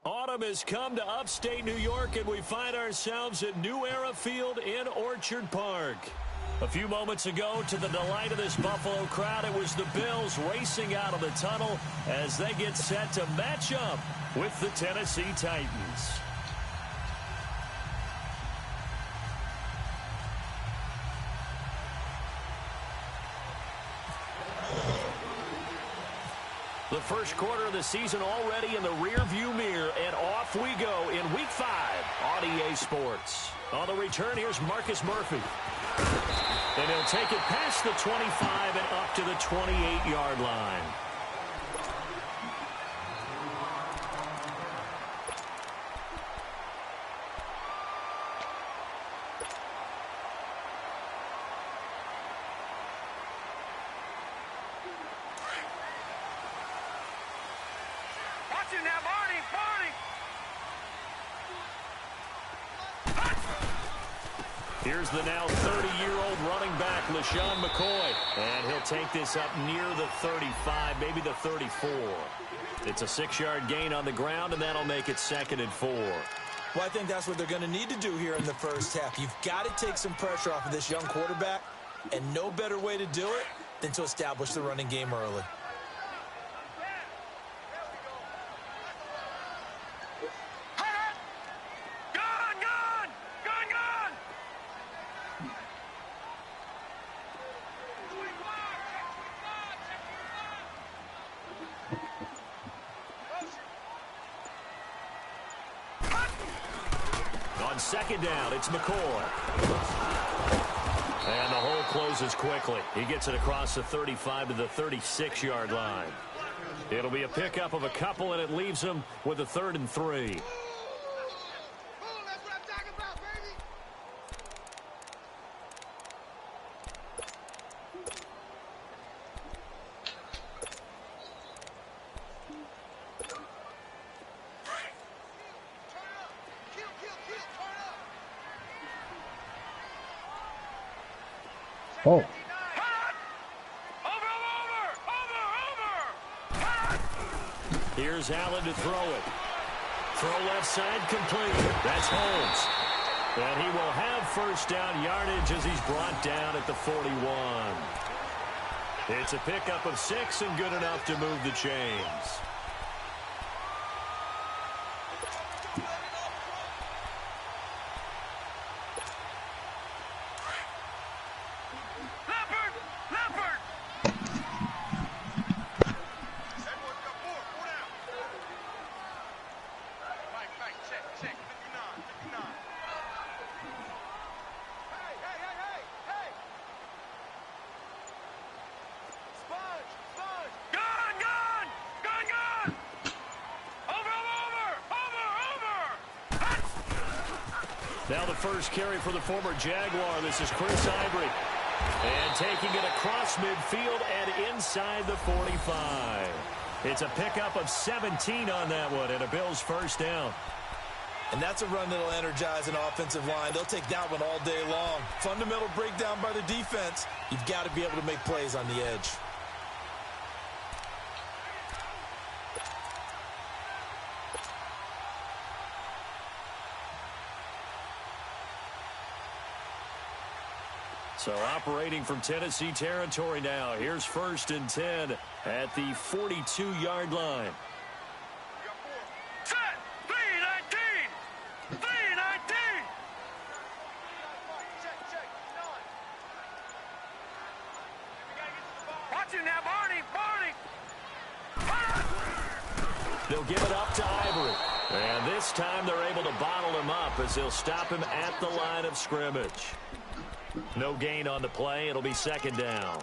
Autumn has come to upstate New York, and we find ourselves at New Era Field in Orchard Park. A few moments ago, to the delight of this Buffalo crowd, it was the Bills racing out of the tunnel as they get set to match up with the Tennessee Titans. The first quarter of the season already in the rearview mirror, and off we go in Week 5 on EA Sports. On the return, here's Marcus Murphy. And he'll take it past the 25 and up to the 28-yard line. Here's the now 30-year-old running back, LaShawn McCoy. And he'll take this up near the 35, maybe the 34. It's a 6-yard gain on the ground, and that'll make it 2nd and 4. Well, I think that's what they're going to need to do here in the first half. You've got to take some pressure off of this young quarterback, and no better way to do it than to establish the running game early. Second down, it's McCoy. And the hole closes quickly. He gets it across the 35 to the 36-yard line. It'll be a pickup of a couple, and it leaves him with a 3rd and 3. Oh. Here's Allen to throw it. Throw left side complete. That's Holmes. And he will have first down yardage as he's brought down at the 41. It's a pickup of 6 and good enough to move the chains. Now the first carry for the former Jaguar. This is Chris Ivory. And taking it across midfield and inside the 45. It's a pickup of 17 on that one and a Bills first down. And that's a run that'll energize an offensive line. They'll take that one all day long. Fundamental breakdown by the defense. You've got to be able to make plays on the edge. So operating from Tennessee territory now. Here's 1st and 10 at the 42-yard line. Set! 3-19! 3-19! Watch him now, Barney! They'll give it up to Ivory. And this time they're able to bottle him up as they'll stop him at the line of scrimmage. No gain on the play. It'll be 2nd down.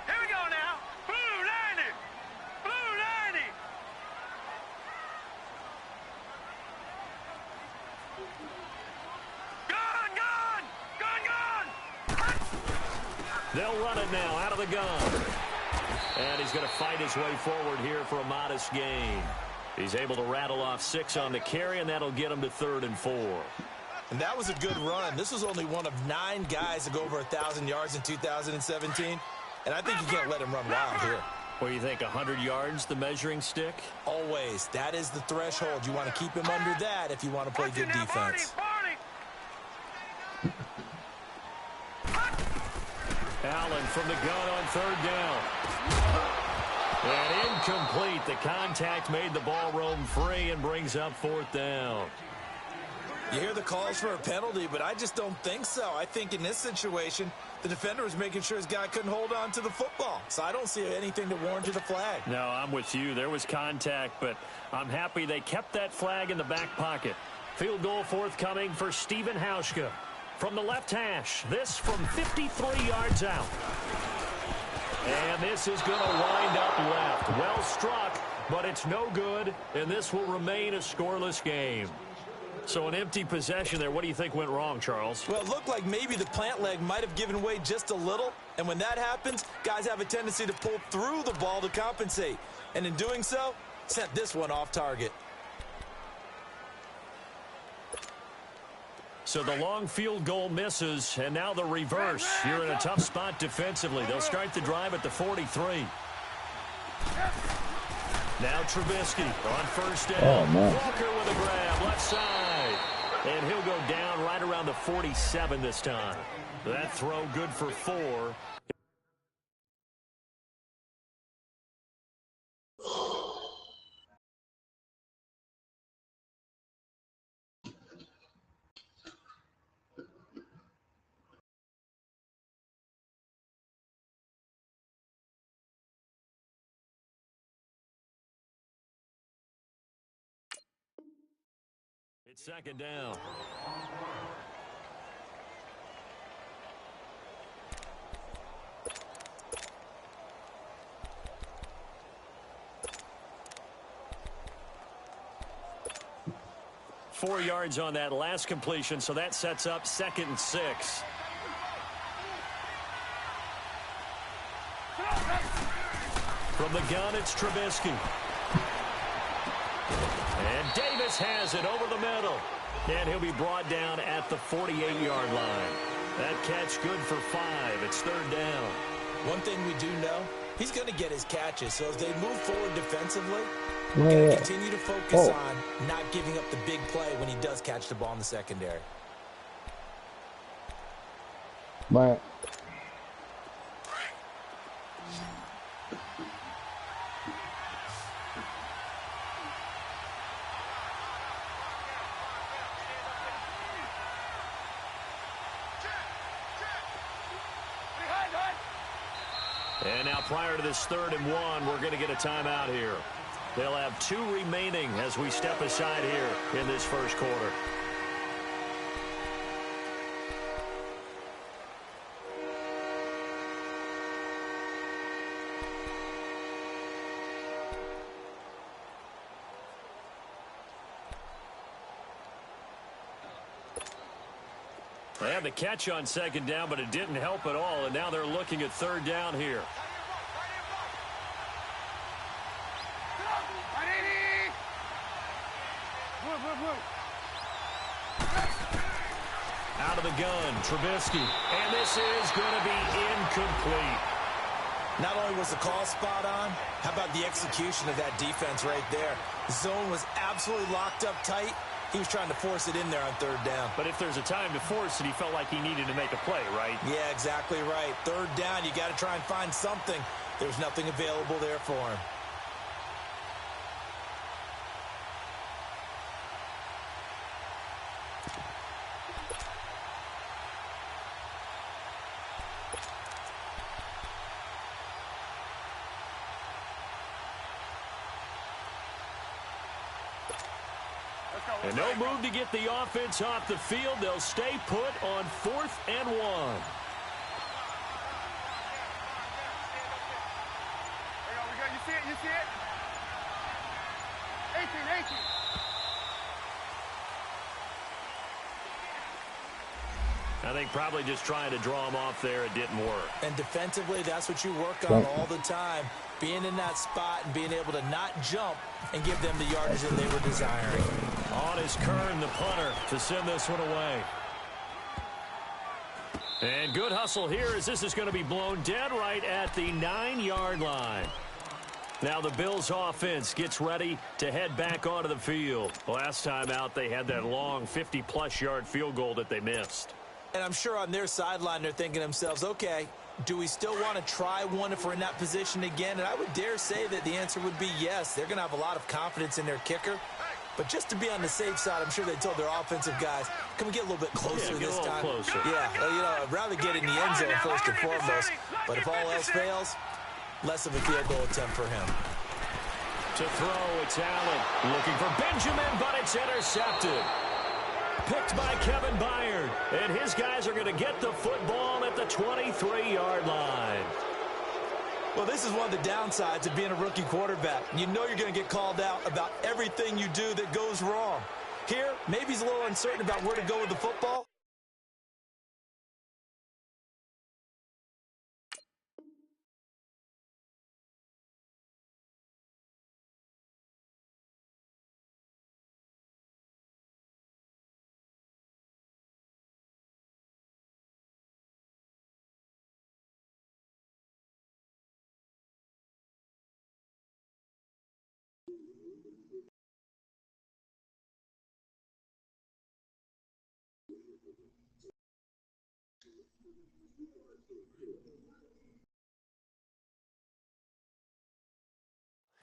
Here we go now. Blue 90. Blue 90. Gun. They'll run it now out of the gun. And he's going to fight his way forward here for a modest gain. He's able to rattle off 6 on the carry, and that'll get him to 3rd and 4. And that was a good run. This was only one of 9 guys to go over 1,000 yards in 2017. And I think you can't let him run wild here. What do you think, 100 yards, the measuring stick? Always. That is the threshold. You want to keep him under that if you want to play good defense. Allen from the gun on 3rd down. And incomplete. The contact made the ball roam free and brings up 4th down. You hear the calls for a penalty, but I just don't think so. I think in this situation, the defender was making sure his guy couldn't hold on to the football. So I don't see anything to warrant a flag. No, I'm with you. There was contact, but I'm happy they kept that flag in the back pocket. Field goal forthcoming for Stephen Hauschka. From the left hash, this from 53 yards out. And this is going to wind up left. Well struck, but it's no good, and this will remain a scoreless game. So an empty possession there. What do you think went wrong, Charles? Well, it looked like maybe the plant leg might have given way just a little. And when that happens, guys have a tendency to pull through the ball to compensate. And in doing so, sent this one off target. So the long field goal misses, and now the reverse. You're in a tough spot defensively. They'll start the drive at the 43. Now Trubisky on 1st down. Oh, man. Walker with a grab, left side. And he'll go down right around the 47 this time. That throw good for 4. It's 2nd down. Four yards on that last completion, so that sets up 2nd and 6. From the gun, it's Trubisky. And Davis has it over the middle. And he'll be brought down at the 48-yard line. That catch good for 5. It's 3rd down. One thing we do know, he's going to get his catches. So as they move forward defensively, we're going to continue to focus on not giving up the big play when he does catch the ball in the secondary. Right. And now prior to this 3rd and 1, we're going to get a timeout here. They'll have 2 remaining as we step aside here in this first quarter. They had the catch on 2nd down, but it didn't help at all, and now they're looking at 3rd down here. Out of the gun, Trubisky, and this is going to be incomplete. Not only was the call spot on, how about the execution of that defense right there? The zone was absolutely locked up tight. He was trying to force it in there on 3rd down. But if there's a time to force it, he felt like he needed to make a play, right? Yeah, exactly right. 3rd down, you got to try and find something. There's nothing available there for him. And no move to get the offense off the field. They'll stay put on 4th and 1. You see it? You see it? 18, 18. I think probably just trying to draw him off there. It didn't work. And defensively, that's what you work on all the time. being in that spot and being able to not jump and give them the yardage that they were desiring. On is Kern, the punter, to send this one away. And good hustle here as this is going to be blown dead right at the 9-yard line. Now the Bills offense gets ready to head back onto the field. Last time out, they had that long 50-plus yard field goal that they missed. And I'm sure on their sideline they're thinking to themselves, okay, do we still want to try one if we're in that position again? And I would dare say that the answer would be yes. They're going to have a lot of confidence in their kicker. But just to be on the safe side, I'm sure they told their offensive guys, can we get a little bit closer this time? Closer. Yeah, well, you know, I'd rather get in the end zone first and foremost. But if all else fails, less of a field goal attempt for him. To throw, it's Allen. Looking for Benjamin, but it's intercepted. Picked by Kevin Byard. And his guys are going to get the football at the 23-yard line. Well, this is one of the downsides of being a rookie quarterback. You know you're going to get called out about everything you do that goes wrong. Here, maybe he's a little uncertain about where to go with the football.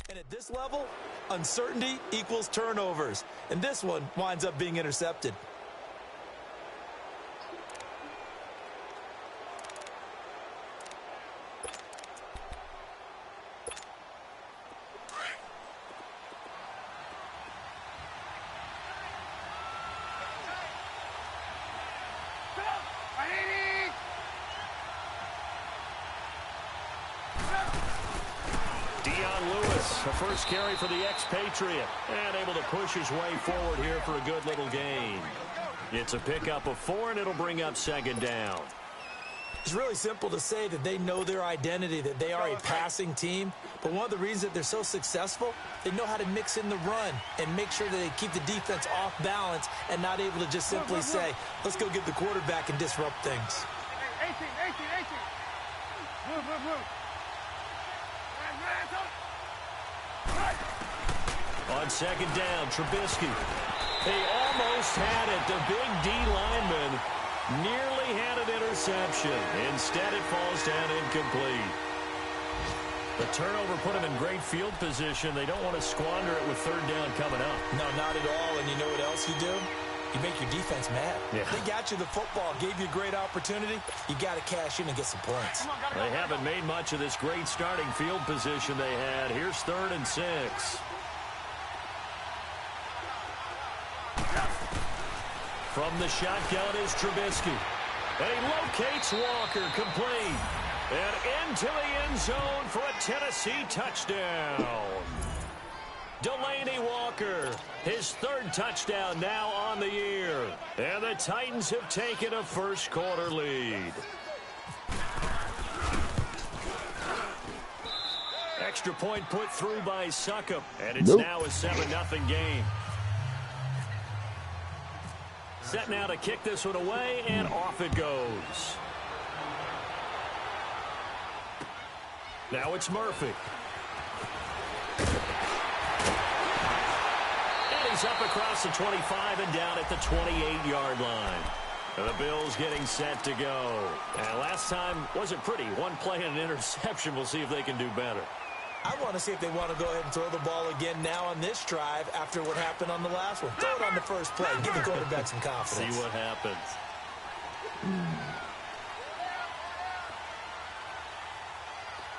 And at this level, uncertainty equals turnovers. And this one winds up being intercepted. The first carry for the expatriate, and able to push his way forward here for a good little gain. It's a pickup of 4, and it'll bring up second down. It's really simple to say that they know their identity, that they are a passing team. But one of the reasons that they're so successful, they know how to mix in the run and make sure that they keep the defense off balance and not able to just simply say, let's go get the quarterback and disrupt things. 18. Move. On second down, Trubisky. They almost had it. The big D lineman nearly had an interception. Instead, it falls down incomplete. The turnover put them in great field position. They don't want to squander it with third down coming up. No, not at all. And you know what else you do? You make your defense mad. Yeah. They got you the football, gave you a great opportunity. You got to cash in and get some points. They haven't made much of this great starting field position they had. Here's 3rd and 6. From the shotgun is Trubisky. And he locates Walker, complete. And into the end zone for a Tennessee touchdown. Delaney Walker, his 3rd touchdown now on the year. And the Titans have taken a first-quarter lead. Extra point put through by Succop, and it's now a 7-0 game. Set now to kick this one away, and off it goes. Now it's Murphy. And he's up across the 25 and down at the 28-yard line. And the Bills getting set to go. And last time wasn't pretty. One play and an interception. We'll see if they can do better. I want to see if they want to go ahead and throw the ball again now on this drive after what happened on the last one. Throw it on the first play. Give the quarterback some confidence. See what happens.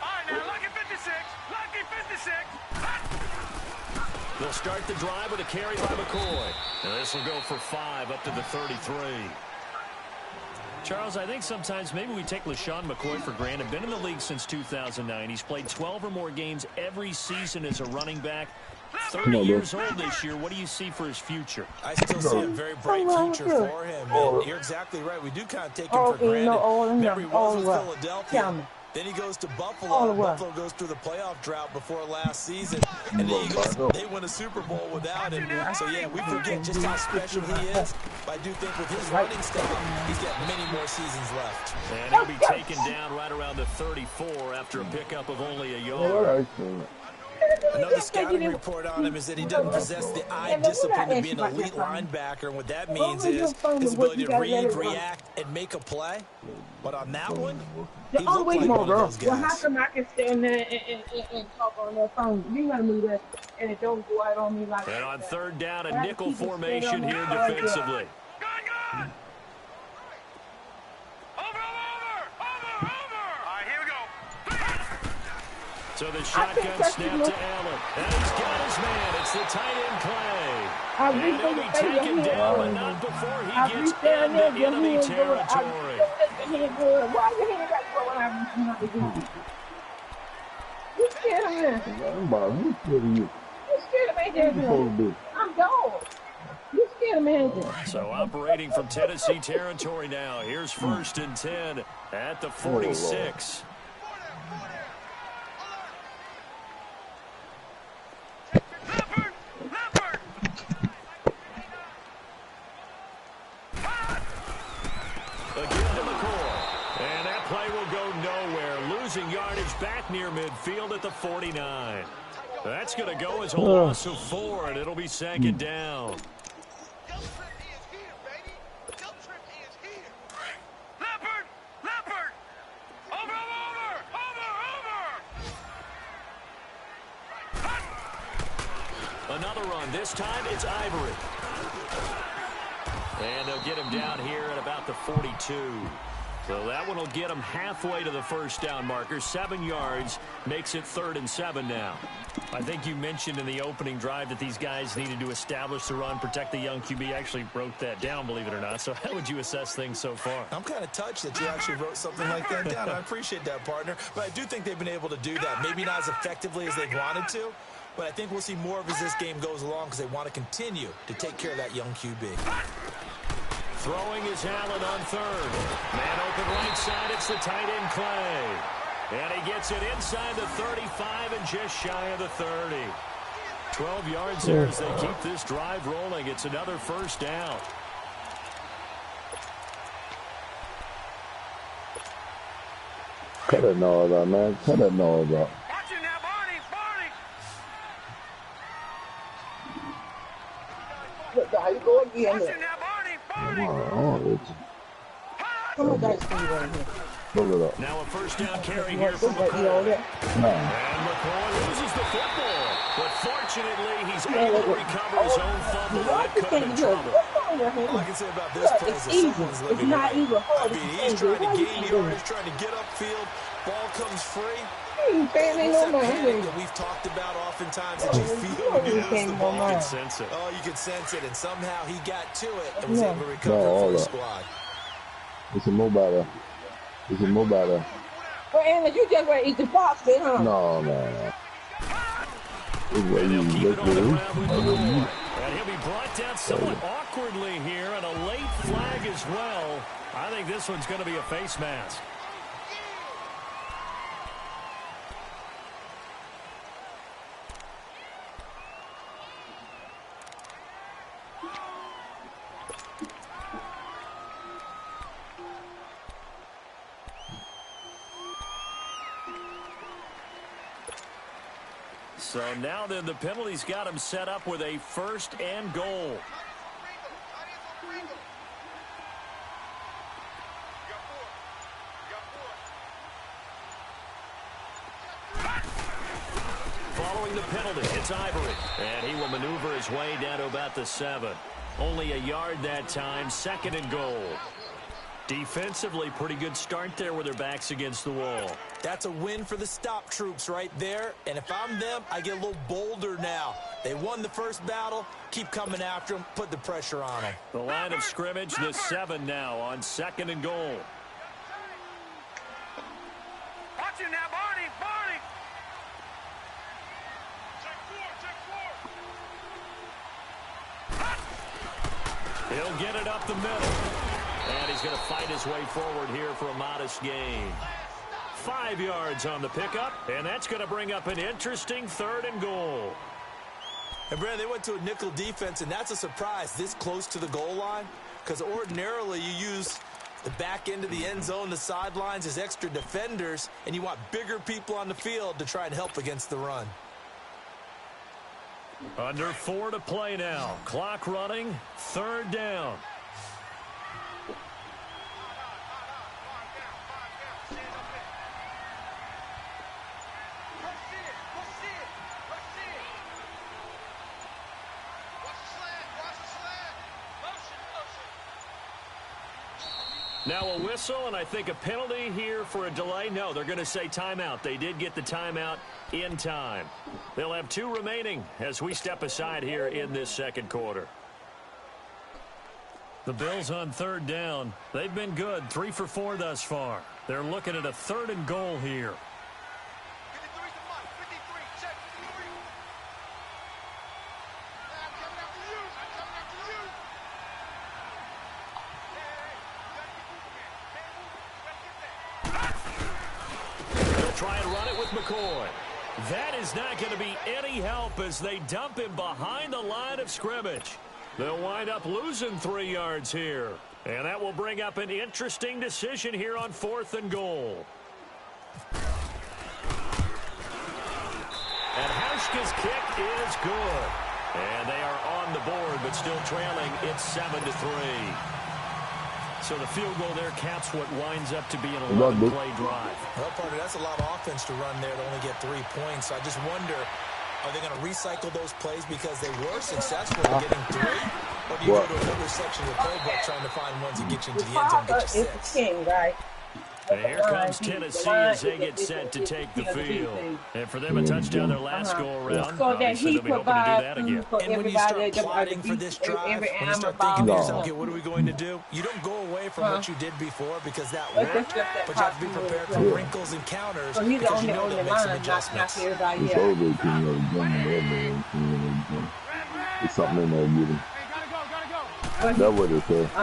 All right, now, lucky 56. Lucky 56. They'll start the drive with a carry by McCoy. And this will go for 5 up to the 33. Charles, I think sometimes maybe we take LaShawn McCoy for granted. Been in the league since 2009. He's played 12 or more games every season as a running back. 30 years old this year. What do you see for his future? I still see a very bright future for him. And you're exactly right. We do kind of take him for granted. Remember, he was with Philadelphia. Then he goes to Buffalo. Buffalo goes through the playoff drought before last season. And the Eagles, they win a Super Bowl without him. So, yeah, we forget just how special he is. But I do think with his running style, he's got many more seasons left. And he'll be taken down right around the 34 after a pickup of only a yard. Another scouting report on him is that he doesn't possess the eye discipline to be an elite linebacker. And what that means is his ability to read, react, and make a play. But on that one, he looked like one of those guys. Well, how come I can stand there and talk on that phone? You gotta move that, and it don't go out on me like that. And on third down, a nickel formation here defensively. Gun! Over! All right, here we go. So the shotgun snap to Allen. And he's got his man. It's the tight end play. And he'll be taken down, but not before he gets into enemy territory. You scared of me? You scared of me? I'm gone. You scared of me? So operating from Tennessee territory now. Here's 1st and 10 at the 46. Yardage back near midfield at the 49. That's going to go as a loss of 4, and it'll be 2nd down. Leopard! Over! Another run. This time it's Ivory. And they'll get him down here at about the 42. So that one will get him halfway to the first down marker. 7 yards makes it 3rd and 7 now. I think you mentioned in the opening drive that these guys needed to establish the run, protect the young QB. I actually wrote that down, believe it or not. So how would you assess things so far? I'm kind of touched that you actually wrote something like that down. I appreciate that, partner. But I do think they've been able to do that. Maybe not as effectively as they've wanted to, but I think we'll see more of as this game goes along because they want to continue to take care of that young QB. Throwing is Allen on 3rd. Man open right side. It's the tight end Clay. And he gets it inside the 35 and just shy of the 30. 12 yards there as they keep this drive rolling. It's another first down. Cut that noise out, man. Cut that noise out. Watch it now, Barney! Look, how you go again? Watch it now, Barney! Come on, guys, come right here. Look it up. Now a first down carry here from McCoy. And McCoy loses the football. But fortunately, he's able to recover his own fumble. That could have been trouble. All I can say about this play is that someone's living it up. I mean, he's trying to gain yards, trying to get upfield. Ball comes free. What's that panic that we've talked about oftentimes that you feel when you lose the ball? You can sense it. Oh, you can sense it, and somehow he got to it and was able to recover for the squad. It's a mobile. It's a mobile. Well, Anna, you just want to eat the box, then, huh? No. It's where you look at it. And he'll be brought down somewhat awkwardly here, and a late flag as well. I think this one's going to be a face mask. So now then the penalty's got him set up with a 1st and goal. Following the penalty, it's Ivory. And he will maneuver his way down to about the 7. Only a yard that time, 2nd and goal. Defensively, pretty good start there with their backs against the wall. That's a win for the stop troops right there. And if I'm them, I get a little bolder now. They won the first battle. Keep coming after them. Put the pressure on them. The line of scrimmage, the 7 now on 2nd and goal. Watch it now, Barney! Check 4! He'll get it up the middle. And he's going to fight his way forward here for a modest gain. 5 yards on the pickup, and that's going to bring up an interesting 3rd and goal. And, Brad, they went to a nickel defense, and that's a surprise this close to the goal line, because ordinarily you use the back end of the end zone, the sidelines as extra defenders, and you want bigger people on the field to try and help against the run. Under 4 to play now. Clock running. 3rd down. Now a whistle, and I think a penalty here for a delay. No, they're going to say timeout. They did get the timeout in time. They'll have 2 remaining as we step aside here in this 2nd quarter. The Bills on 3rd down. They've been good, 3 for 4 thus far. They're looking at a 3rd and goal here. Try and run it with McCoy. That is not going to be any help as they dump him behind the line of scrimmage. They'll wind up losing 3 yards here. And that will bring up an interesting decision here on 4th and goal. And Hauschka's kick is good. And they are on the board, but still trailing. It's 7-3. So the field goal there caps what winds up to be an 11-play drive. Well, partner, that's a lot of offense to run there to only get 3 points. So I just wonder, are they going to recycle those plays because they were successful in getting 3? Or do you go to another section of the playbook trying to find ones that get you into the end zone, get you 6? And here comes Tennessee as they get set to take the field. And for them, a touchdown their last go-around. So that he provides again. And when you start plotting for this drive, when you start thinking to yourself, okay, what are we going to do? You don't go away from what you did before because that worked, but you have to be prepared for wrinkles and counters because you know they'll make some adjustments. It's something in there, getting. That's what it says. So,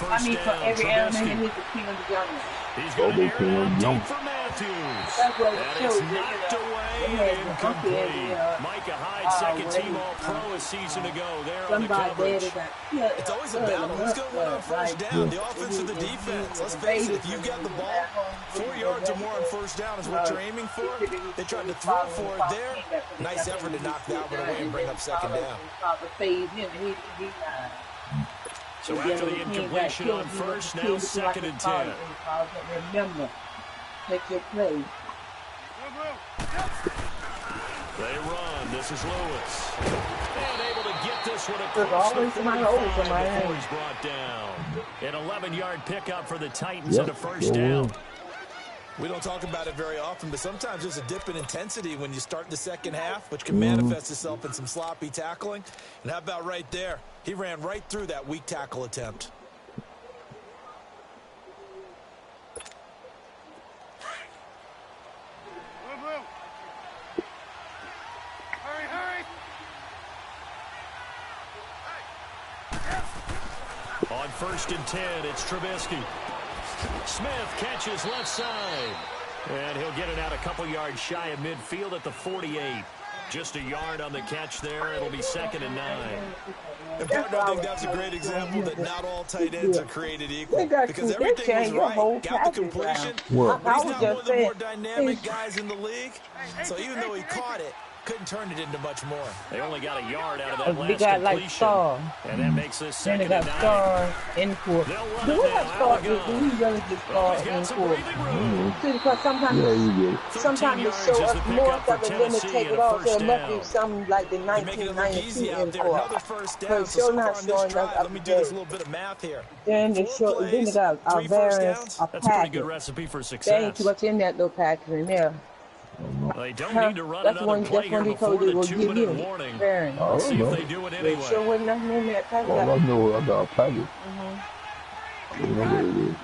I mean, for every element, he's the king of the jungle. He's going to air it deep for Matthews. That's what it And shows. it's knocked away and incomplete. Micah Hyde, 2nd team All-Pro a season ago there on the coverage. It's always a battle. Who's going to win on 1st down, the offense or the defense? Let's face it, if you've got the ball, 4 yards or more on 1st down is what you're aiming for. They tried to throw for it there. Nice effort to knock that one away and bring up 2nd down. So after the incompletion on 1st, now 2nd and 10. Remember, take your play. They run. This is Lewis. And able to get this one across always the 45 before he's brought down. An 11-yard pickup for the Titans and a 1st down. We don't talk about it very often, but sometimes there's a dip in intensity when you start the 2nd half, which can manifest itself in some sloppy tackling. And how about right there? He ran right through that weak tackle attempt. On 1st and 10, it's Trubisky. Smith catches left side. And he'll get it out a couple yards shy of midfield at the 48. Just a yard on the catch there. It'll be 2nd and 9. And partner, I think that's a great example that not all tight ends are created equal. Because everything was right. Got the completion. But he's not one of the more dynamic guys in the league. So even though he caught it, couldn't turn it into much more. They only got a yard out of that last completion. And that makes this 2nd and 9. In court. Do we have Star? Do we really get Star in court? See, because sometimes they show us more of it, then they take it off. So it must be something like the 1992 in court. So it's still not showing us up Let me do this little bit of math here. Then they show. Then they got our variance, a That's a pretty good packet. recipe for There success. ain't too much in that little packet in there. They don't need to run another play here before the 2-minute warning. Let's see if they do it anyway. Sure wasn't nothing in that packet. All I know is I got a package. You know what it is.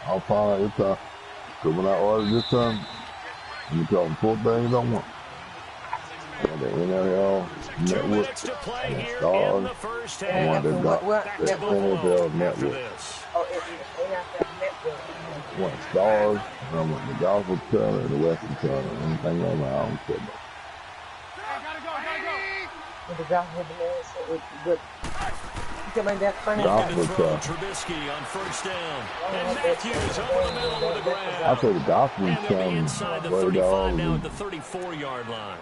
I'll find out this time. Because when I ordered this time, you tell them 4 things I want. And the NFL 2 network, minutes to play and here in stars, the 1st the half. one that got Back to that Buffalo NFL after network. this. Oh, it's not that network. want stars, and I want the golfer color and the western color. Anything like that, I don't care about. With the golfer with you come in that funny Trubisky on first down. And Matthews over the middle of the ground. I say the golfer and they'll be inside the 35 now at the 34-yard line.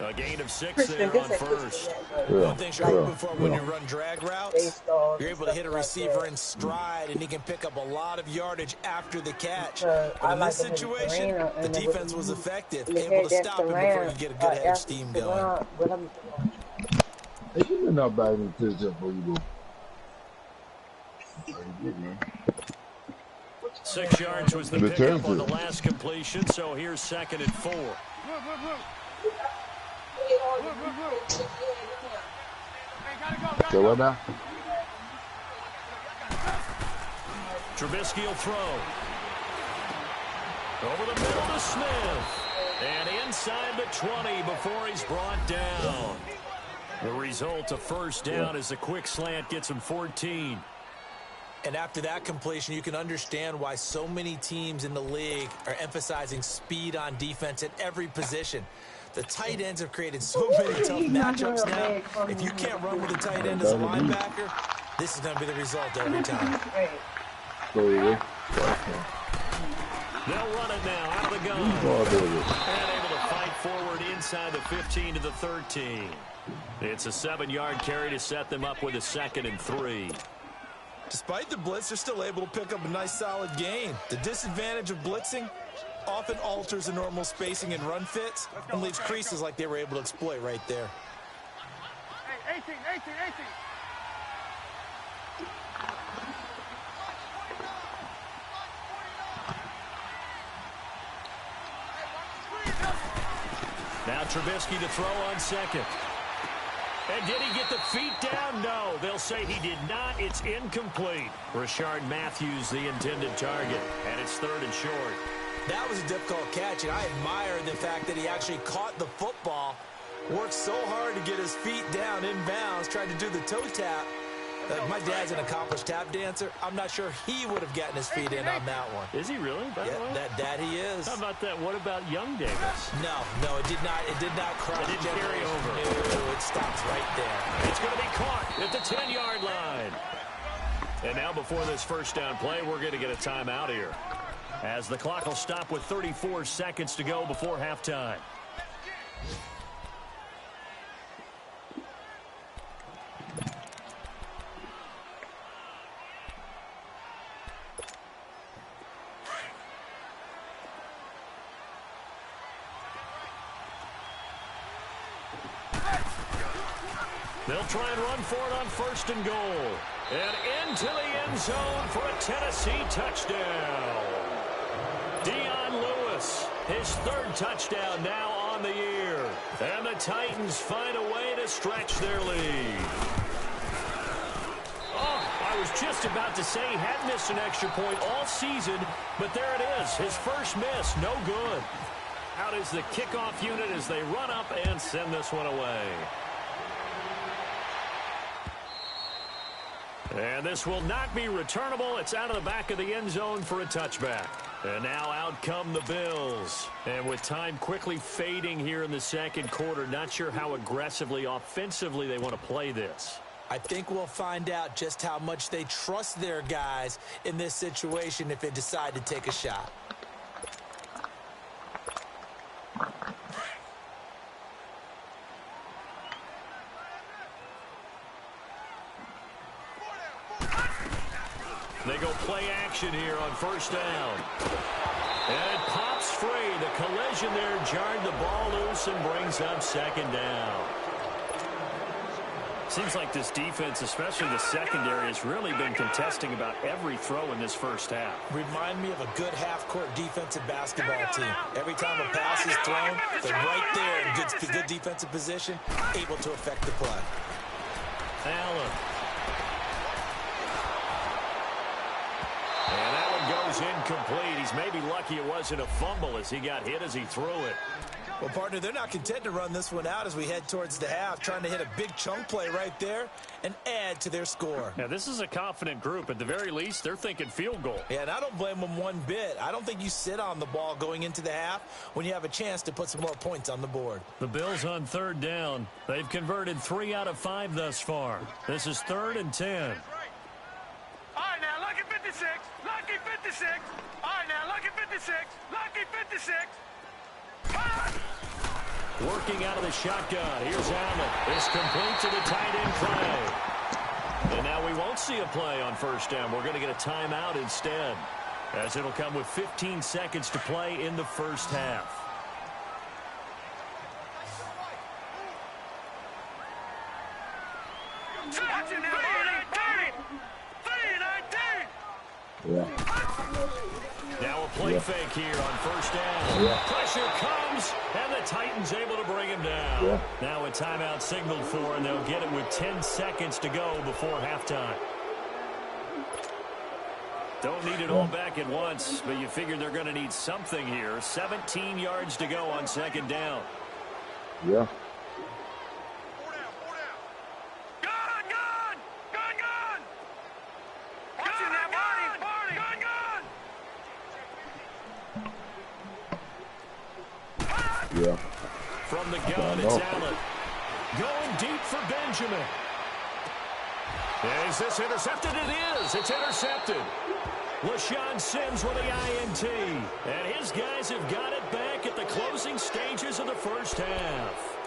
A gain of 6 there on first. One thing's right before when you run drag routes, you're able to hit a receiver in stride, and he can pick up a lot of yardage after the catch. But in this situation, the defense was effective, able to stop him before you get a good head steam going. Hey, you been up back in the pitch for you, 6 yards was the pickup on the last completion, so here's 2nd and 4. So what now? Trubisky will throw. Over the middle to Smith. And inside the 20 before he's brought down. The result, a first down as a quick slant gets him 14. And after that completion, you can understand why so many teams in the league are emphasizing speed on defense at every position. The tight ends have created so many tough matchups now. If you can't run with a tight end as a linebacker, this is going to be the result every time. They'll run it now out of the gun. And able to fight forward inside the 15 to the 13. It's a 7-yard carry to set them up with a 2nd and 3. Despite the blitz, they're still able to pick up a nice solid gain. The disadvantage of blitzing often alters the normal spacing and run fits and leaves creases like they were able to exploit right there. Hey, 18. Now Trubisky to throw on 2nd. And did he get the feet down? No, they'll say he did not. It's incomplete. Rashard Matthews, the intended target, and it's 3rd and short. That was a difficult catch, and I admire the fact that he actually caught the football, worked so hard to get his feet down inbounds, tried to do the toe tap. My dad's an accomplished tap dancer. I'm not sure he would have gotten his feet in on that one. Is he really? By the way? That he is. How about that? What about Young Davis? No, it did not. It did not cross. It didn't carry over. No, it stops right there. It's going to be caught at the 10-yard line. And now before this first down play, we're going to get a timeout here, as the clock will stop with 34 seconds to go before halftime. They'll try and run for it on 1st and goal. And into the end zone for a Tennessee touchdown. Dion Lewis, his 3rd touchdown now on the year. And the Titans find a way to stretch their lead. Oh, I was just about to say he had missed an extra point all season, but there it is. His first miss, no good. Out is the kickoff unit as they run up and send this one away. And this will not be returnable. It's out of the back of the end zone for a touchback. And now out come the Bills. And with time quickly fading here in the 2nd quarter, not sure how aggressively, offensively they want to play this. I think we'll find out just how much they trust their guys in this situation if they decide to take a shot. They go play action here on 1st down. And it pops free. The collision there jarred the ball loose and brings up 2nd down. Seems like this defense, especially the secondary, has really been contesting about every throw in this first half. Remind me of a good half-court defensive basketball team. Every time a pass is thrown, they're right there in good defensive position, able to affect the play. Allen. And that one goes incomplete. He's maybe lucky it wasn't a fumble as he got hit as he threw it. Well, partner, they're not content to run this one out as we head towards the half, trying to hit a big chunk play right there and add to their score. Yeah, this is a confident group. At the very least, they're thinking field goal. Yeah, and I don't blame them one bit. I don't think you sit on the ball going into the half when you have a chance to put some more points on the board. The Bills on third down. They've converted 3 out of 5 thus far. This is 3rd and 10. All right, now, lucky 56. Lucky 56. All right, now, lucky 56. Lucky 56. Working out of the shotgun. Here's Allen. It's complete to the tight end play. And now we won't see a play on first down. We're going to get a timeout instead, as it'll come with 15 seconds to play in the first half. Yeah. Now a play fake here on first down. Yeah. Pressure comes, and the Titans able to bring him down. Yeah. Now a timeout signaled for, and they'll get it with 10 seconds to go before halftime. Don't need it all back at once, but you figure they're going to need something here. 17 yards to go on second down. Yeah. Yeah. From the gun, it's Allen. Going deep for Benjamin. Is this intercepted? It is. It's intercepted. LaShawn Sims with the INT. And his guys have got it back at the closing stages of the first half.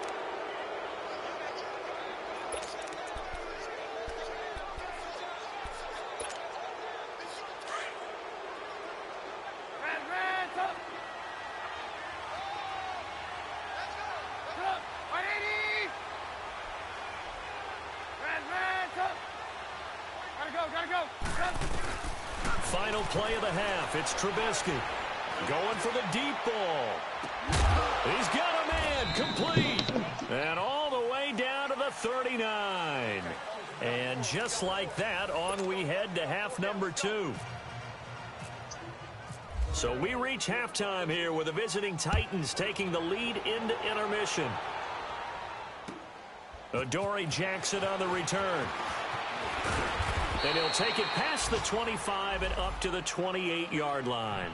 Final play of the half. It's Trubisky going for the deep ball. He's got a man complete. And all the way down to the 39. And just like that, on we head to half number 2. So we reach halftime here with the visiting Titans taking the lead into intermission. Adoree Jackson on the return. And he'll take it past the 25 and up to the 28-yard line.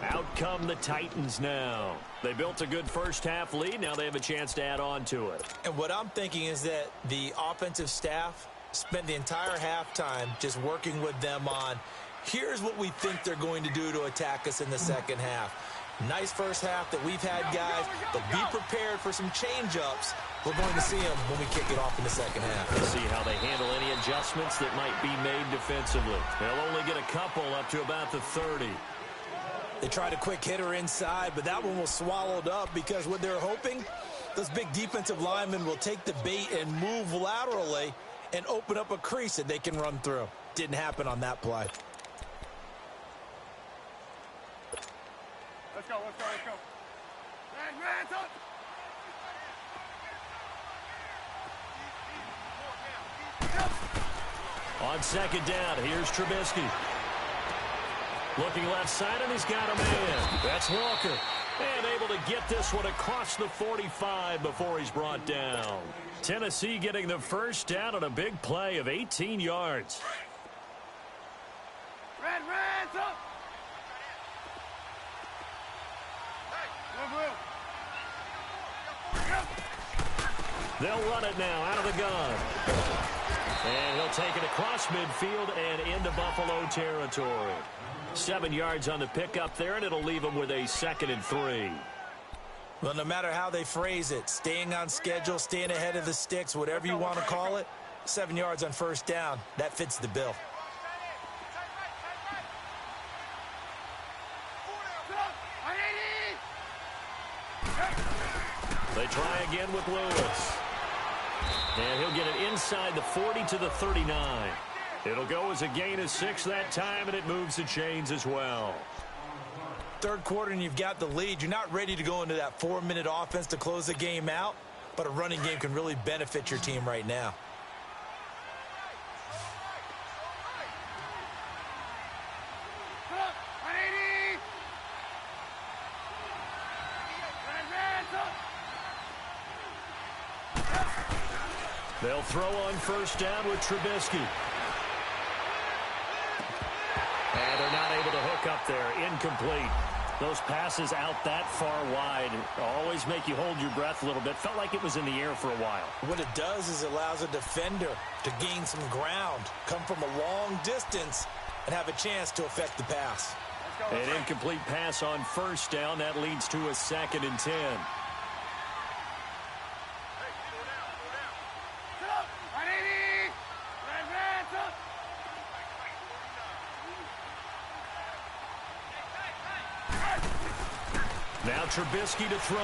Out come the Titans now. They built a good first half lead. Now they have a chance to add on to it. And what I'm thinking is that the offensive staff spent the entire halftime just working with them on, here's what we think they're going to do to attack us in the second half. Nice first half that we've had, guys, but be prepared for some change-ups. We're going to see them when we kick it off in the second half. Let's see how they handle any adjustments that might be made defensively. They'll only get a couple up to about the 30. They tried a quick hitter inside, but that one was swallowed up because what they're hoping, those big defensive linemen will take the bait and move laterally and open up a crease that they can run through. Didn't happen on that play. Let's go, let's go, let's go. Hands up. On second down, here's Trubisky. Looking left side, and he's got a man. That's Walker. And able to get this one across the 45 before he's brought down. Tennessee getting the first down on a big play of 18 yards. Hands up. They'll run it now out of the gun. And he'll take it across midfield and into Buffalo territory. 7 yards on the pickup there, and it'll leave him with a 2nd and 3. Well, no matter how they phrase it, staying on schedule, staying ahead of the sticks, whatever you want to call it, 7 yards on first down, that fits the bill. They try again with Lewis. And he'll get it inside the 40 to the 39. It'll go as a gain of 6 that time, and it moves the chains as well. Third quarter, and you've got the lead. You're not ready to go into that 4-minute offense to close the game out, but a running game can really benefit your team right now. They'll throw on first down with Trubisky. And they're not able to hook up there. Incomplete. Those passes out that far wide always make you hold your breath a little bit. Felt like it was in the air for a while. What it does is it allows a defender to gain some ground, come from a long distance, and have a chance to affect the pass. An incomplete pass on first down. That leads to a 2nd and 10. Now Trubisky to throw.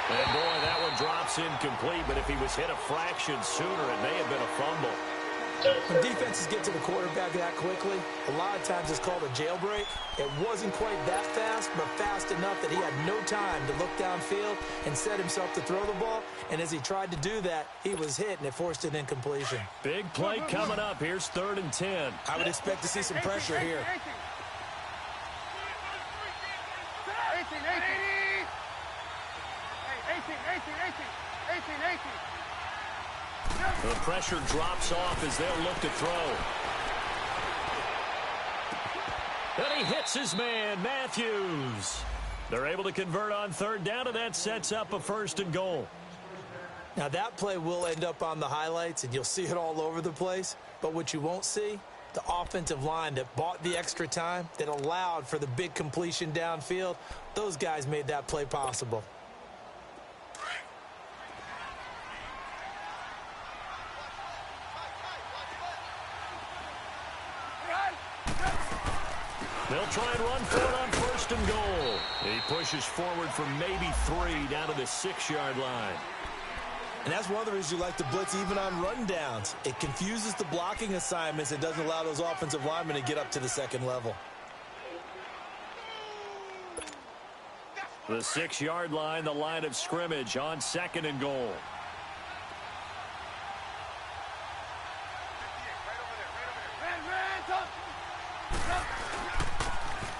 And boy, that one drops incomplete, but if he was hit a fraction sooner, it may have been a fumble. When defenses get to the quarterback that quickly, a lot of times it's called a jailbreak. It wasn't quite that fast, but fast enough that he had no time to look downfield and set himself to throw the ball. And as he tried to do that, he was hit, and it forced an incompletion. Big play coming up. Here's 3rd and 10. I would expect to see some pressure here. 18. The pressure drops off as they'll look to throw. And he hits his man, Matthews. They're able to convert on 3rd down, and that sets up a 1st and goal. Now, that play will end up on the highlights, and you'll see it all over the place. But what you won't see, the offensive line that bought the extra time, that allowed for the big completion downfield, those guys made that play possible. They'll try and run for it on 1st and goal. He pushes forward for maybe 3 down to the 6-yard line. And that's one of the reasons you like to blitz even on rundowns. It confuses the blocking assignments. It doesn't allow those offensive linemen to get up to the 2nd level. The 6-yard line, the line of scrimmage on 2nd and goal.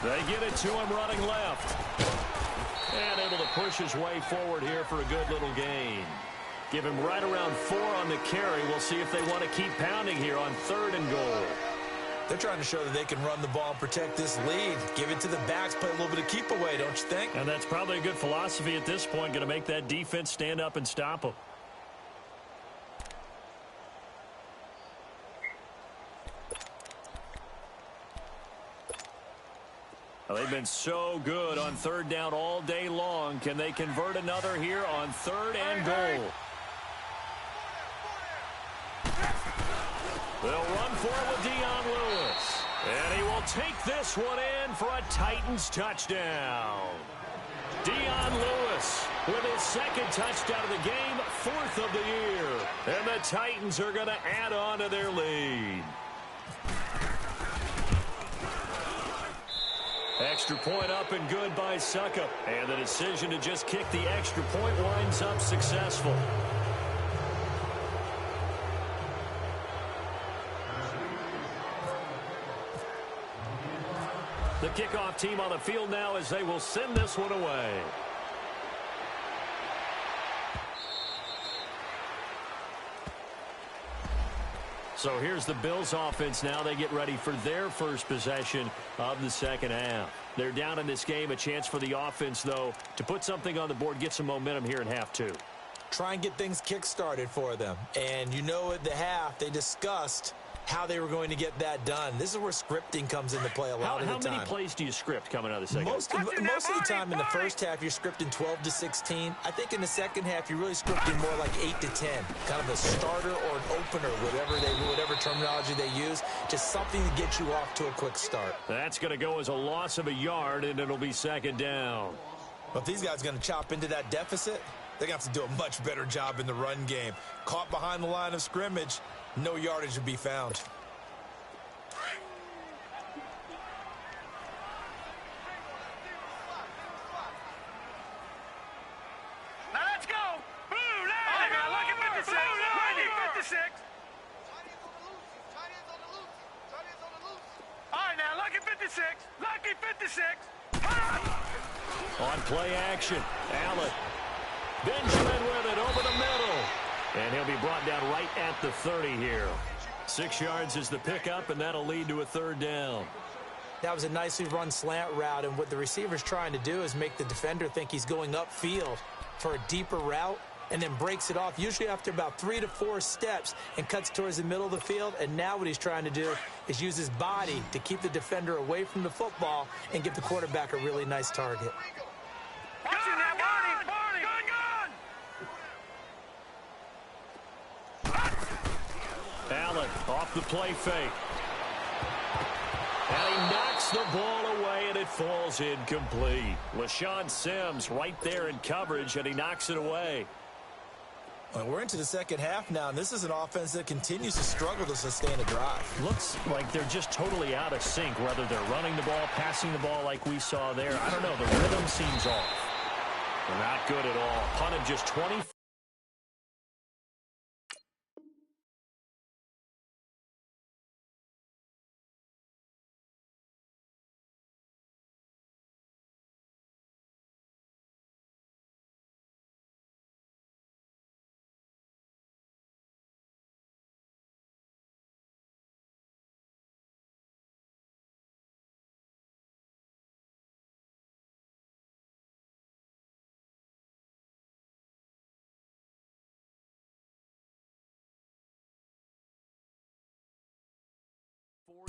They get it to him running left. And able to push his way forward here for a good little gain. Give him right around 4 on the carry. We'll see if they want to keep pounding here on 3rd and goal. They're trying to show that they can run the ball and protect this lead. Give it to the backs, play a little bit of keep away, don't you think? And that's probably a good philosophy at this point. Going to make that defense stand up and stop them. Well, they've been so good on 3rd down all day long. Can they convert another here on 3rd and goal? They'll run for it with Dion Lewis. And he will take this one in for a Titans touchdown. Dion Lewis with his 2nd touchdown of the game, 4th of the year. And the Titans are going to add on to their lead. Extra point up and good by Suckup. And the decision to just kick the extra point winds up successful. The kickoff team on the field now as they will send this one away. So here's the Bills offense now. They get ready for their first possession of the 2nd half. They're down in this game. A chance for the offense, though, to put something on the board, get some momentum here in half 2. Try and get things kick-started for them. And you know at the half, they discussed how they were going to get that done. This is where scripting comes into play a lot of the time. How many plays do you script coming out of the 2nd? Most of the time in the first half, you're scripting 12 to 16. I think in the 2nd half, you're really scripting more like 8 to 10. Kind of a starter or an opener, whatever terminology they use. Just something to get you off to a quick start. That's going to go as a loss of a yard, and it'll be 2nd down. But if these guys are going to chop into that deficit, they're going to have to do a much better job in the run game. Caught behind the line of scrimmage, no yardage would be found. Now let's go. Blue line. All right, now look at 56. Blue line. 56. All right, now look at 56. Lucky 56. On play action, Allen. Benjamin with it over the middle. And he'll be brought down right at the 30 here. 6 yards is the pickup, and that'll lead to a 3rd down. That was a nicely run slant route, and what the receiver's trying to do is make the defender think he's going upfield for a deeper route, and then breaks it off, usually after about 3 to 4 steps, and cuts towards the middle of the field. And now what he's trying to do is use his body to keep the defender away from the football and give the quarterback a really nice target. Allen off the play fake. And he knocks the ball away, and it falls incomplete. LaShawn Sims right there in coverage, and he knocks it away. Well, we're into the second half now, and this is an offense that continues to struggle to sustain a drive. Looks like they're just totally out of sync, whether they're running the ball, passing the ball like we saw there. I don't know. The rhythm seems off. They're not good at all. Punt of just 20.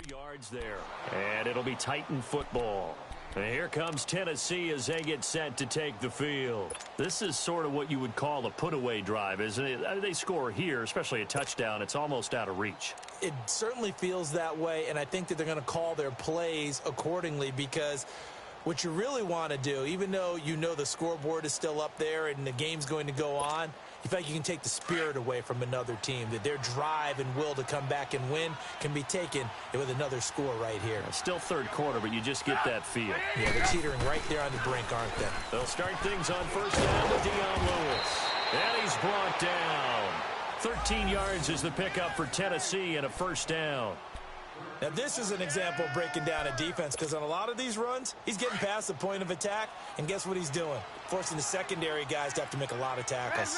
Yards there, and it'll be Titan football. And here comes Tennessee as they get set to take the field. This is sort of what you would call a put-away drive, isn't it? They score here, especially a touchdown. It's almost out of reach. It certainly feels that way, and I think that they're going to call their plays accordingly, because what you really want to do, even though you know the scoreboard is still up there and the game's going to go on, you feel like you can take the spirit away from another team, that their drive and will to come back and win can be taken with another score right here. Still third quarter, but you just get that feel. Yeah, they're teetering right there on the brink, aren't they? They'll start things on first down with Dion Lewis. And he's brought down. 13 yards is the pickup for Tennessee and a first down. Now, this is an example of breaking down a defense, because on a lot of these runs, he's getting past the point of attack, and guess what he's doing? Forcing the secondary guys to have to make a lot of tackles.